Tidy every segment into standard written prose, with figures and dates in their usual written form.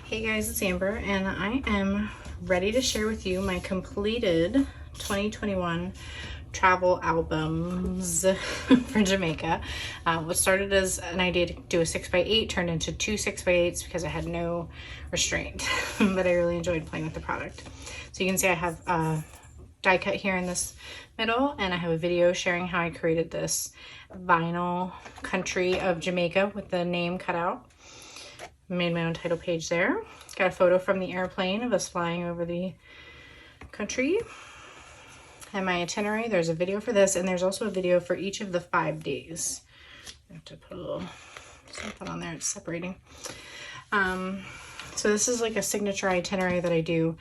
Hey guys, it's Amber, and I am ready to share with you my completed 2021 travel albums for Jamaica. What started as an idea to do a 6x8 turned into two 6x8s because I had no restraint, but I really enjoyed playing with the product. So you can see I have a die cut here in this middle, and I have a video sharing how I created this vinyl country of Jamaica with the name cut out. Made my own title page there. Got a photo from the airplane of us flying over the country. And my itinerary, there's a video for this, and there's also a video for each of the 5 days. I have to put a little something on there, it's separating. So this is like a signature itinerary that I do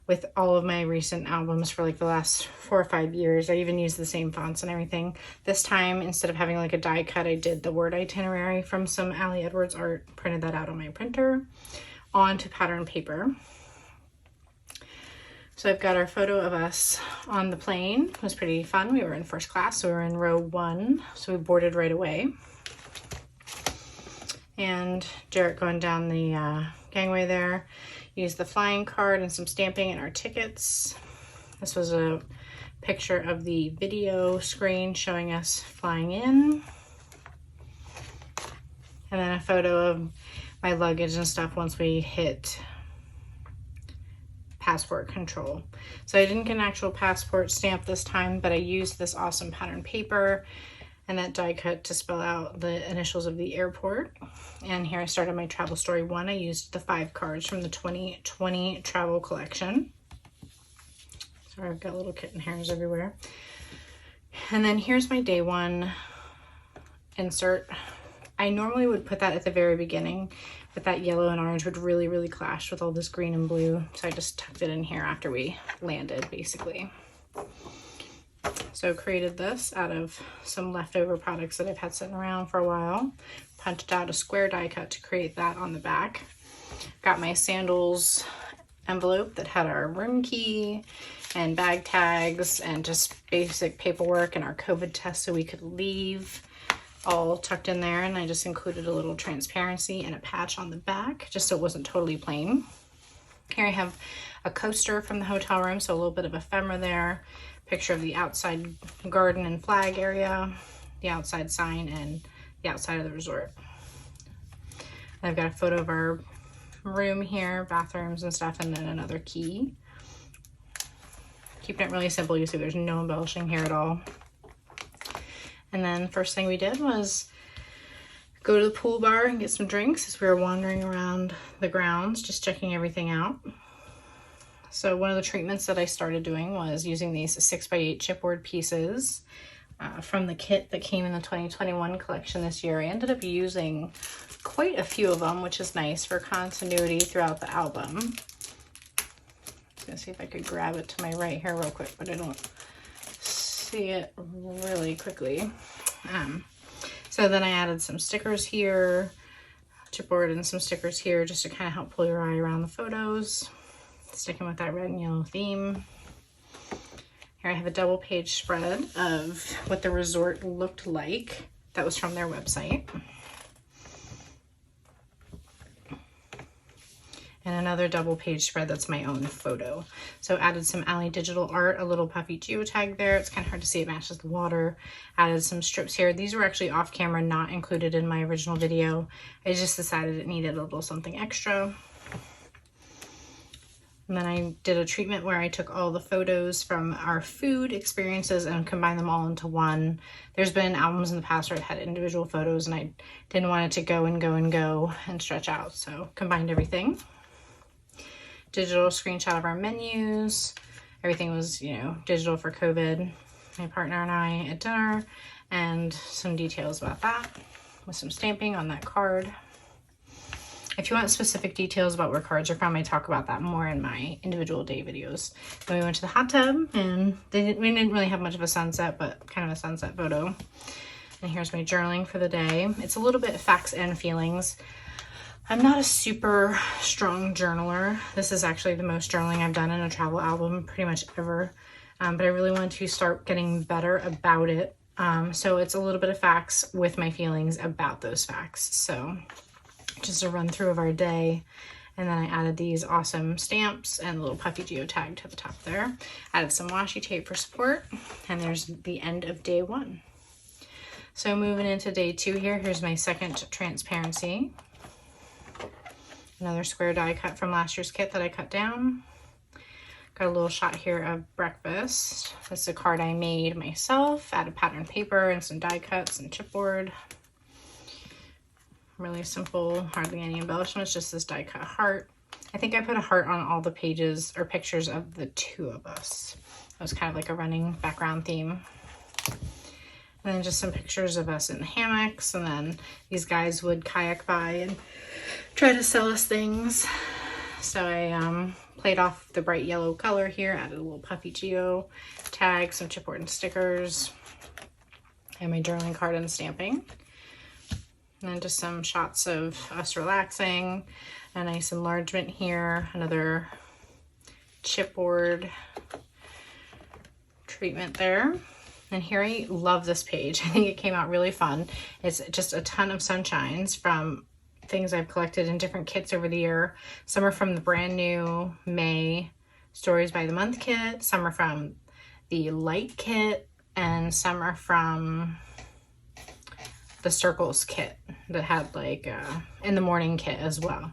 with all of my recent albums for like the last 4 or 5 years. I even use the same fonts and everything. This time, instead of having like a die cut, I did the word itinerary from some Ali Edwards art, printed that out on my printer onto pattern paper. So I've got our photo of us on the plane. It was pretty fun. We were in first class, so we were in row 1, so we boarded right away. And Jarrett going down the gangway there. Used the flying card and some stamping and our tickets. This was a picture of the video screen showing us flying in. And then a photo of my luggage and stuff once we hit passport control. So I didn't get an actual passport stamp this time, but I used this awesome pattern paper and that die cut to spell out the initials of the airport. And here I started my travel story 1. I used the 5 cards from the 2020 travel collection. Sorry, I've got little kitten hairs everywhere. And then here's my day 1 insert. I normally would put that at the very beginning, but that yellow and orange would really clash with all this green and blue. So I just tucked it in here after we landed, basically. So created this out of some leftover products that I've had sitting around for a while. Punched out a square die cut to create that on the back. Got my sandals envelope that had our room key and bag tags and just basic paperwork and our COVID test so we could leave, all tucked in there. And I just included a little transparency and a patch on the back just so it wasn't totally plain. Here I have a coaster from the hotel room, so a little bit of ephemera there. Picture of the outside garden and flag area, the outside sign, and the outside of the resort. And I've got a photo of our room here, bathrooms and stuff, and then another key. Keeping it really simple. You see there's no embellishing here at all. And then first thing we did was go to the pool bar and get some drinks as we were wandering around the grounds, just checking everything out. So one of the treatments that I started doing was using these 6x8 chipboard pieces from the kit that came in the 2021 collection this year. I ended up using quite a few of them, which is nice for continuity throughout the album. I'm gonna see if I could grab it to my right here real quick, but I don't see it really quickly. So then I added some stickers here, chipboard and some stickers here just to kind of help pull your eye around the photos. Sticking with that red and yellow theme. Here I have a double page spread of what the resort looked like. That was from their website. And another double page spread that's my own photo. So added some Ali digital art, a little puffy geotag there. It's kind of hard to see, it matches the water. Added some strips here. These were actually off camera, not included in my original video. I just decided it needed a little something extra. And then I did a treatment where I took all the photos from our food experiences and combined them all into one. There's been albums in the past where I've had individual photos and I didn't want it to go and stretch out. So combined everything. Digital screenshot of our menus. Everything was, you know, digital for COVID. My partner and I at dinner, and some details about that with some stamping on that card. If you want specific details about where cards are from, I talk about that more in my individual day videos. Then we went to the hot tub, and we didn't really have much of a sunset, but kind of a sunset photo. And here's my journaling for the day. It's a little bit facts and feelings. I'm not a super strong journaler. This is actually the most journaling I've done in a travel album pretty much ever. But I really want to start getting better about it. So it's a little bit of facts with my feelings about those facts. So just a run through of our day. And then I added these awesome stamps and a little puffy geotag to the top there. Added some washi tape for support. And there's the end of day 1. So moving into day 2 here, here's my second transparency. Another square die cut from last year's kit that I cut down. Got a little shot here of breakfast. This is a card I made myself, added pattern paper and some die cuts and chipboard. Really simple, hardly any embellishments, just this die cut heart. I think I put a heart on all the pages or pictures of the 2 of us. It was kind of like a running background theme. And then just some pictures of us in the hammocks, and then these guys would kayak by and try to sell us things. So I played off the bright yellow color here, added a little puffy geo tag, some chipboard and stickers, and my journaling card and stamping. And then just some shots of us relaxing, a nice enlargement here, another chipboard treatment there. And here I love this page. I think it came out really fun. It's just a ton of sunshines from things I've collected in different kits over the year. Some are from the brand new May Stories by the Month kit. Some are from the Light kit. And some are from the Circles kit that had like in the morning kit as well.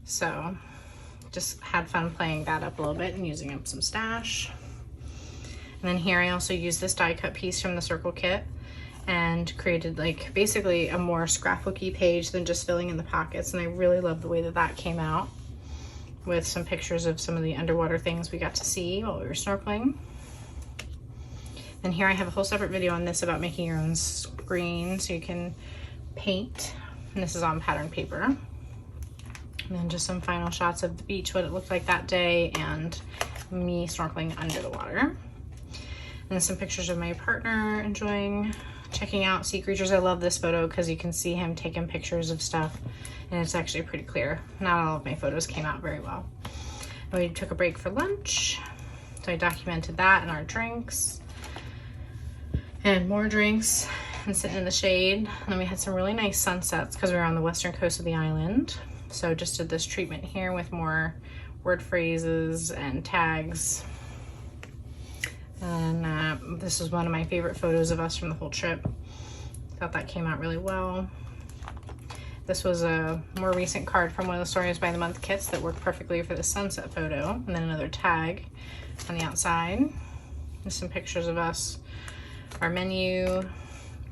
So just had fun playing that up a little bit and using up some stash. And then here I also used this die cut piece from the Circle kit and created like basically a more scrapbooky page than just filling in the pockets. And I really love the way that that came out with some pictures of some of the underwater things we got to see while we were snorkeling. And here I have a whole separate video on this about making your own screen so you can paint. And this is on pattern paper. And then just some final shots of the beach, what it looked like that day, and me snorkeling under the water. And some pictures of my partner enjoying checking out sea creatures. I love this photo because you can see him taking pictures of stuff and it's actually pretty clear. Not all of my photos came out very well. And we took a break for lunch. So I documented that and our drinks and more drinks and sitting in the shade. And then we had some really nice sunsets because we were on the western coast of the island. So just did this treatment here with more word phrases and tags. And this is one of my favorite photos of us from the whole trip. Thought that came out really well. This was a more recent card from one of the Stories by the Month kits that worked perfectly for the sunset photo. And then another tag on the outside. And some pictures of us, our menu,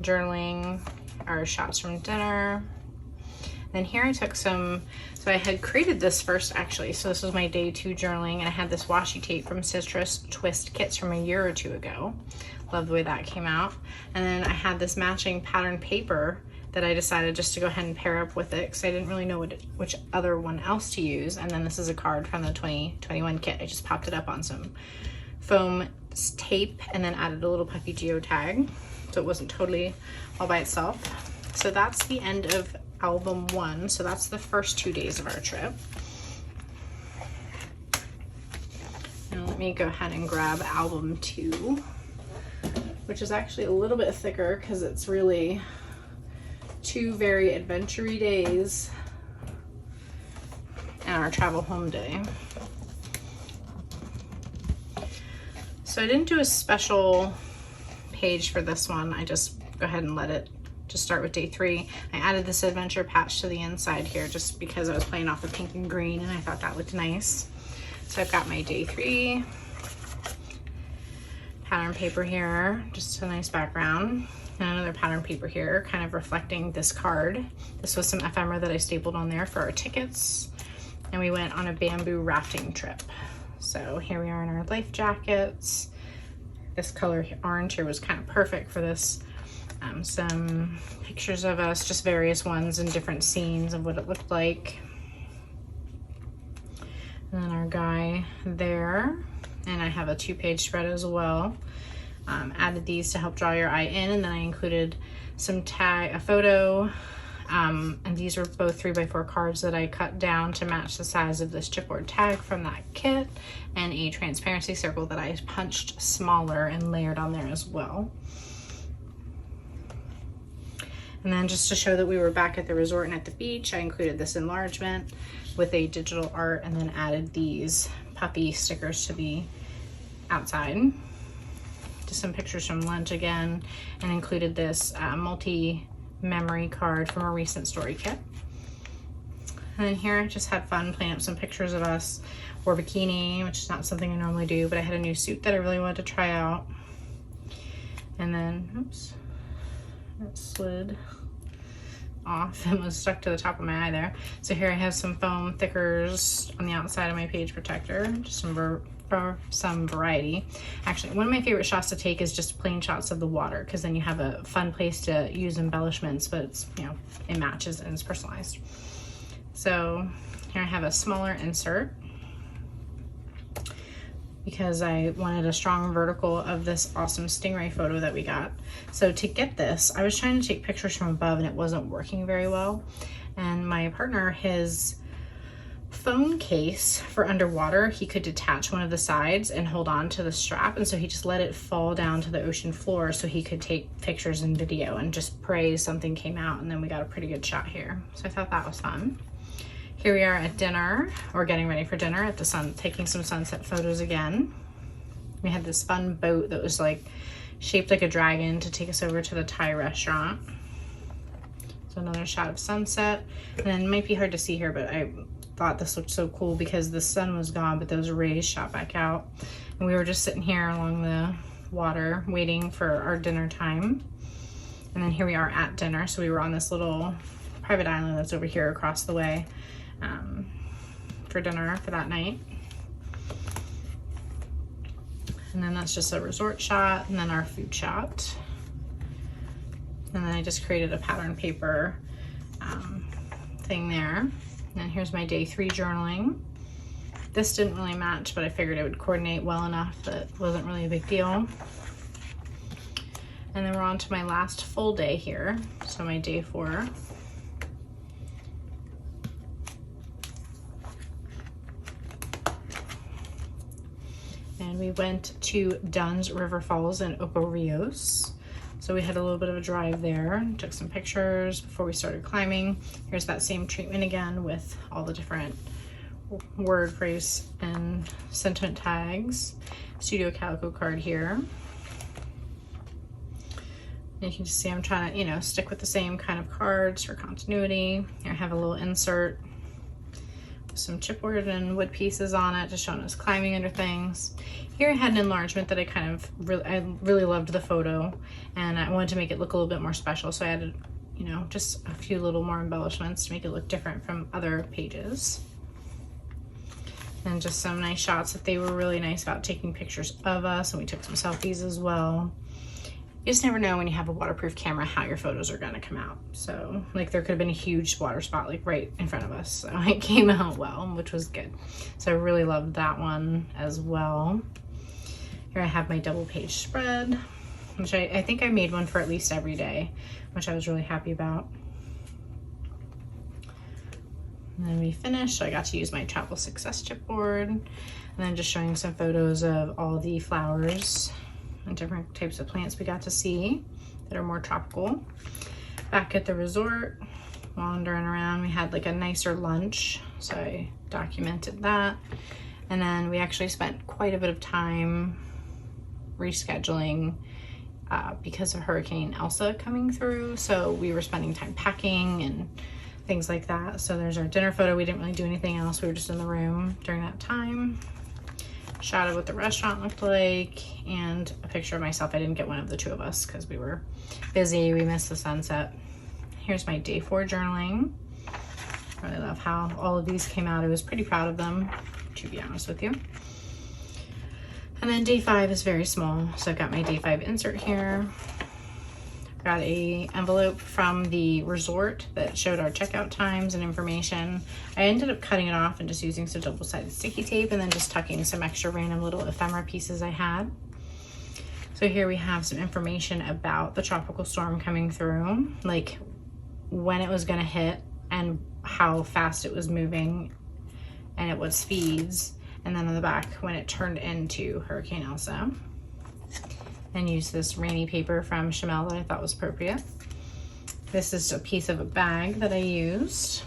journaling, our shots from dinner. Then here I took some, so I had created this first actually, so this was my day 2 journaling, and I had this washi tape from Citrus Twist kits from a year or 2 ago. Love the way that came out. And then I had this matching pattern paper that I decided just to go ahead and pair up with it because I didn't really know which other one else to use. And then this is a card from the 2021 kit. I just popped it up on some foam tape and then added a little puffy geotag so it wasn't totally all by itself. So that's the end of album 1. So that's the first 2 days of our trip. Now let me go ahead and grab album 2, which is actually a little bit thicker because it's really 2 very adventure-y days and our travel home day. So I didn't do a special page for this one. I just go ahead and let it just start with day 3. I added this adventure patch to the inside here just because I was playing off the pink and green and I thought that looked nice. So I've got my day 3 pattern paper here, just a nice background, and another pattern paper here kind of reflecting this card. This was some ephemera that I stapled on there for our tickets, and we went on a bamboo rafting trip. So here we are in our life jackets. This color orange here was kind of perfect for this. Some pictures of us, just various ones in different scenes of what it looked like. And then our guy there. And I have a 2-page spread as well. Added these to help draw your eye in, and then I included some a photo And these are both 3x4 cards that I cut down to match the size of this chipboard tag from that kit, and a transparency circle that I punched smaller and layered on there as well. And then just to show that we were back at the resort and at the beach, I included this enlargement with a digital art and then added these puppy stickers to the outside. Just some pictures from lunch again, and included this multi-memory card from a recent story kit. And then here I just had fun playing up some pictures of us. Wore bikini, which is not something I normally do, but I had a new suit that I really wanted to try out. And then, oops, it slid off and was stuck to the top of my eye there. So here I have some foam thickers on the outside of my page protector, just some variety. Actually, one of my favorite shots to take is just plain shots of the water, because then you have a fun place to use embellishments, but it's, you know, it matches and it's personalized. So here I have a smaller insert because I wanted a strong vertical of this awesome stingray photo that we got. So to get this, I was trying to take pictures from above and it wasn't working very well. And my partner, his phone case for underwater, he could detach one of the sides and hold on to the strap, and so he just let it fall down to the ocean floor so he could take pictures and video and just pray something came out, and then we got a pretty good shot here. So I thought that was fun. Here we are at dinner, or getting ready for dinner at the sun, taking some sunset photos again. We had this fun boat that was like shaped like a dragon to take us over to the Thai restaurant. So another shot of sunset, and then it might be hard to see here, but I thought this looked so cool because the sun was gone, but those rays shot back out. And we were just sitting here along the water waiting for our dinner time. And then here we are at dinner. So we were on this little private island that's over here across the way for dinner for that night. And then that's just a resort shot, and then our food shot. And then I just created a pattern paper thing there. And then here's my day 3 journaling. This didn't really match, but I figured it would coordinate well enough that it wasn't really a big deal. And then we're on to my last full day here. So my day 4. And we went to Dunn's River Falls in Ocho Rios. So we had a little bit of a drive there, took some pictures before we started climbing. Here's that same treatment again with all the different word, phrase, and sentiment tags. Studio Calico card here. And you can just see I'm trying to, you know, stick with the same kind of cards for continuity. Here I have a little insert with some chipboard and wood pieces on it, just showing us climbing under things. Here I had an enlargement that I really loved the photo, and I wanted to make it look a little bit more special, so I added, you know, just a few little more embellishments to make it look different from other pages. And just some nice shots that they were really nice about taking pictures of us, and we took some selfies as well. You just never know when you have a waterproof camera how your photos are gonna come out. So like there could have been a huge water spot like right in front of us. So it came out well, which was good. So I really loved that one as well. Here I have my double page spread, which I think I made one for at least every day, which I was really happy about. And then we finished, so I got to use my travel success chipboard, and then just showing some photos of all the flowers and different types of plants we got to see that are more tropical. Back at the resort, wandering around, we had like a nicer lunch, so I documented that. And then we actually spent quite a bit of time rescheduling because of Hurricane Elsa coming through. So we were spending time packing and things like that. So there's our dinner photo. We didn't really do anything else. We were just in the room during that time. Shot of what the restaurant looked like, and a picture of myself. I didn't get one of the two of us because we were busy. We missed the sunset. Here's my day 4 journaling. I really love how all of these came out. I was pretty proud of them, to be honest with you. And then day 5 is very small. So I've got my day 5 insert here. Got a envelope from the resort that showed our checkout times and information. I ended up cutting it off and just using some double-sided sticky tape, and then just tucking some extra random little ephemera pieces I had. So here we have some information about the tropical storm coming through, like when it was going to hit and how fast it was moving and at what speeds. And then on the back, when it turned into Hurricane Elsa. And use this rainy paper from Chamel that I thought was appropriate. This is a piece of a bag that I used.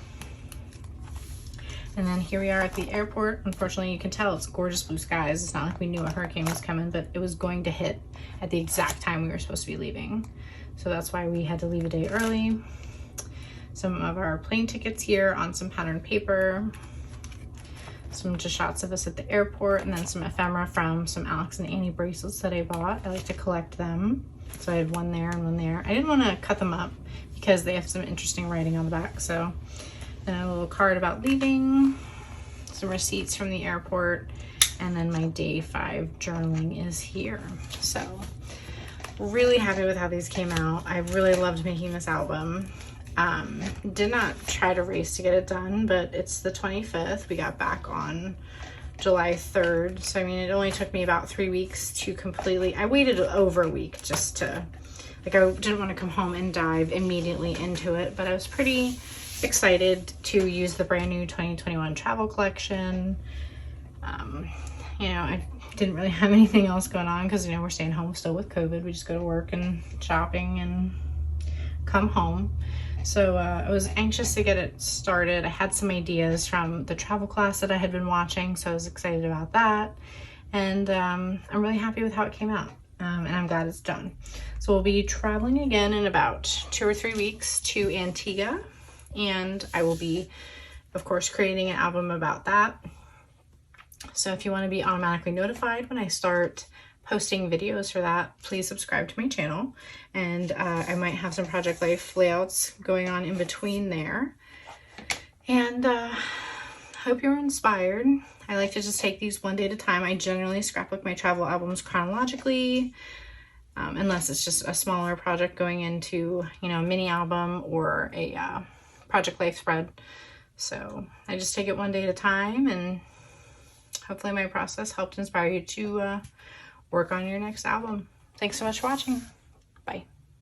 And then here we are at the airport. Unfortunately, you can tell it's gorgeous blue skies. It's not like we knew a hurricane was coming, but it was going to hit at the exact time we were supposed to be leaving. So that's why we had to leave a day early. Some of our plane tickets here on some patterned paper. Some just shots of us at the airport, and then some ephemera from some Alex and Annie bracelets that I bought. I like to collect them. So I had one there and one there. I didn't want to cut them up because they have some interesting writing on the back. So then a little card about leaving, some receipts from the airport, and then my day 5 journaling is here. So really happy with how these came out. I really loved making this album. Did not try to race to get it done, but it's the 25th. We got back on July 3rd. So, I mean, it only took me about 3 weeks to completely, I waited over a week just to, like, I didn't want to come home and dive immediately into it, but I was pretty excited to use the brand new 2021 travel collection. You know, I didn't really have anything else going on because, you know, we're staying home still with COVID. We just go to work and shopping and come home. So I was anxious to get it started. I had some ideas from the travel class that I had been watching, so I was excited about that. And I'm really happy with how it came out, and I'm glad it's done. So we'll be traveling again in about 2 or 3 weeks to Antigua, and I will be, of course, creating an album about that. So if you want to be automatically notified when I start posting videos for that, please subscribe to my channel. And I might have some Project Life layouts going on in between there. And hope you're inspired. I like to just take these one day at a time. I generally scrapbook my travel albums chronologically, unless it's just a smaller project going into, you know, a mini album or a Project Life spread. So I just take it one day at a time, and hopefully my process helped inspire you to work on your next album. Thanks so much for watching.